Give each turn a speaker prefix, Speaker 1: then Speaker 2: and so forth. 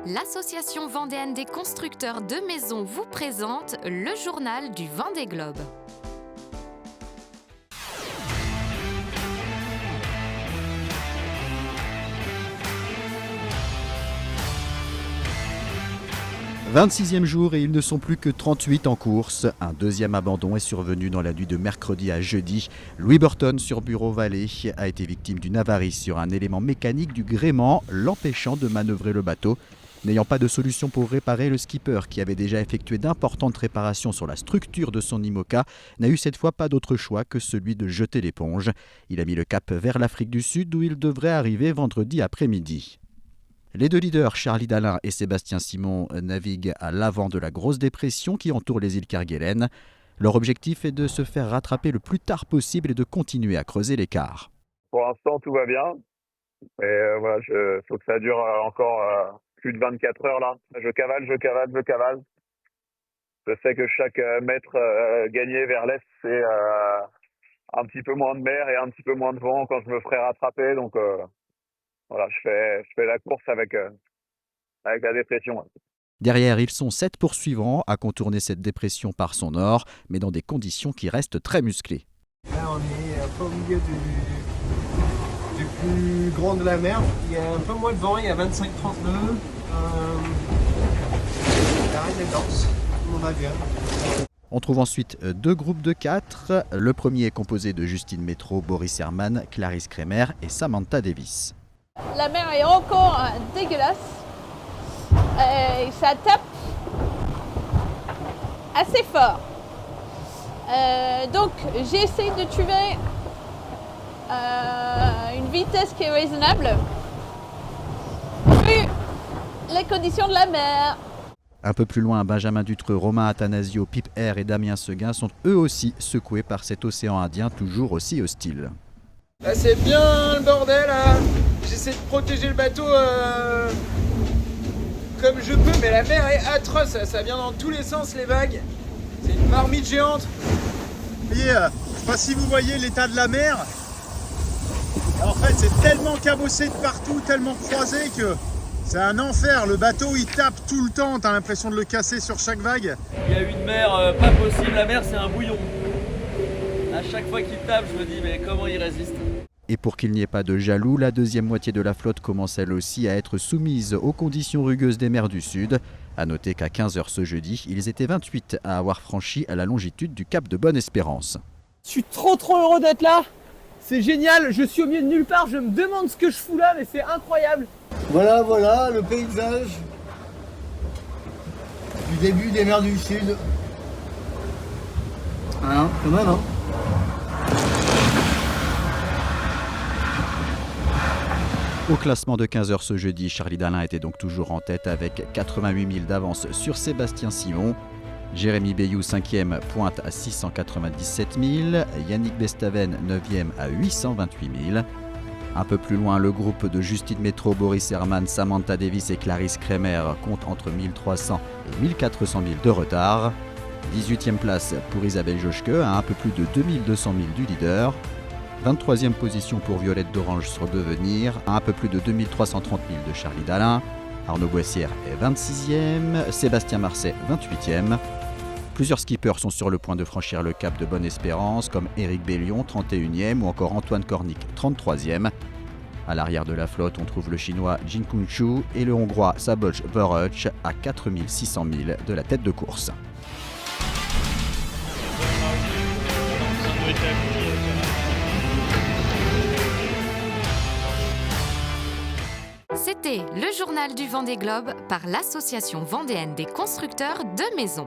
Speaker 1: L'association vendéenne des constructeurs de maisons vous présente le journal du Vendée Globe. «
Speaker 2: 26e jour et ils ne sont plus que 38 en course. Un deuxième abandon est survenu dans la nuit de mercredi à jeudi. Louis Burton sur Bureau-Vallée a été victime d'une avarie sur un élément mécanique du gréement, l'empêchant de manœuvrer le bateau. N'ayant pas de solution pour réparer, le skipper, qui avait déjà effectué d'importantes réparations sur la structure de son IMOCA, n'a eu cette fois pas d'autre choix que celui de jeter l'éponge. Il a mis le cap vers l'Afrique du Sud où il devrait arriver vendredi après-midi. Les deux leaders, Charlie Dalin et Sébastien Simon, naviguent à l'avant de la grosse dépression qui entoure les îles Kerguelen. Leur objectif est de se faire rattraper le plus tard possible et de continuer à creuser l'écart.
Speaker 3: Pour l'instant, tout va bien. Mais voilà, faut que ça dure encore plus de 24 heures là. Je cavale. Je sais que chaque mètre gagné vers l'est, c'est un petit peu moins de mer et un petit peu moins de vent quand je me ferai rattraper. Donc voilà, je fais la course avec la dépression.
Speaker 2: Derrière, ils sont 7 poursuivants à contourner cette dépression par son nord, mais dans des conditions qui restent très musclées.
Speaker 4: Là, on est un peu au milieu du plus grand de la mer. Il y a un peu moins de vent, il y a 25-30 nœuds. La reine est dense, tout le monde va bien.
Speaker 2: On trouve ensuite deux groupes de 4. Le premier est composé de Justine Métro, Boris Herman, Clarisse Kremer et Samantha Davis.
Speaker 5: La mer est encore dégueulasse. Et ça tape assez fort. Donc j'essaie de trouver une vitesse qui est raisonnable vu les conditions de la mer.
Speaker 2: Un peu plus loin, Benjamin Dutreux, Romain Athanasio, Pipe Air et Damien Seguin sont eux aussi secoués par cet océan Indien toujours aussi hostile.
Speaker 4: Là, c'est bien le bordel, là. J'essaie de protéger le bateau comme je peux, mais la mer est atroce, ça vient dans tous les sens, les vagues. C'est une marmite géante.
Speaker 6: Je ne sais pas si vous voyez l'état de la mer. En fait, c'est tellement cabossé de partout, tellement croisé que c'est un enfer. Le bateau, il tape tout le temps. T'as l'impression de le casser sur chaque vague.
Speaker 7: Il y a une mer pas possible. La mer, c'est un bouillon. À chaque fois qu'il tape, je me dis, mais comment il résiste ?
Speaker 2: Et pour qu'il n'y ait pas de jaloux, la deuxième moitié de la flotte commence elle aussi à être soumise aux conditions rugueuses des mers du Sud. A noter qu'à 15h ce jeudi, ils étaient 28 à avoir franchi à la longitude du cap de Bonne-Espérance.
Speaker 8: Je suis trop heureux d'être là. C'est génial, je suis au milieu de nulle part, je me demande ce que je fous là, mais c'est incroyable.
Speaker 4: Voilà, le paysage du début des mers du Sud. Hein, quand même, hein.
Speaker 2: Au classement de 15h ce jeudi, Charlie Dalin était donc toujours en tête avec 88 000 d'avance sur Sébastien Simon. Jérémy Bayou, 5e, pointe à 697 000. Yannick Bestaven, 9e, à 828 000. Un peu plus loin, le groupe de Justine Métro, Boris Herman, Samantha Davis et Clarisse Kremer compte entre 1300 et 1400 000 de retard. 18e place pour Isabelle Joschke, à un peu plus de 2200 000 du leader. 23e position pour Violette d'Orange sur Devenir, à un peu plus de 2330 000 de Charlie Dalin. Arnaud Boissière est 26e, Sébastien Marseille 28e. Plusieurs skippers sont sur le point de franchir le cap de Bonne-Espérance, comme Éric Bellion, 31e, ou encore Antoine Cornic, 33e. À l'arrière de la flotte, on trouve le chinois Jin Kunshu et le hongrois Szabolcs Vöröcs à 4 600 000 de la tête de course.
Speaker 1: C'était le journal du Vendée Globe par l'association vendéenne des constructeurs de maisons.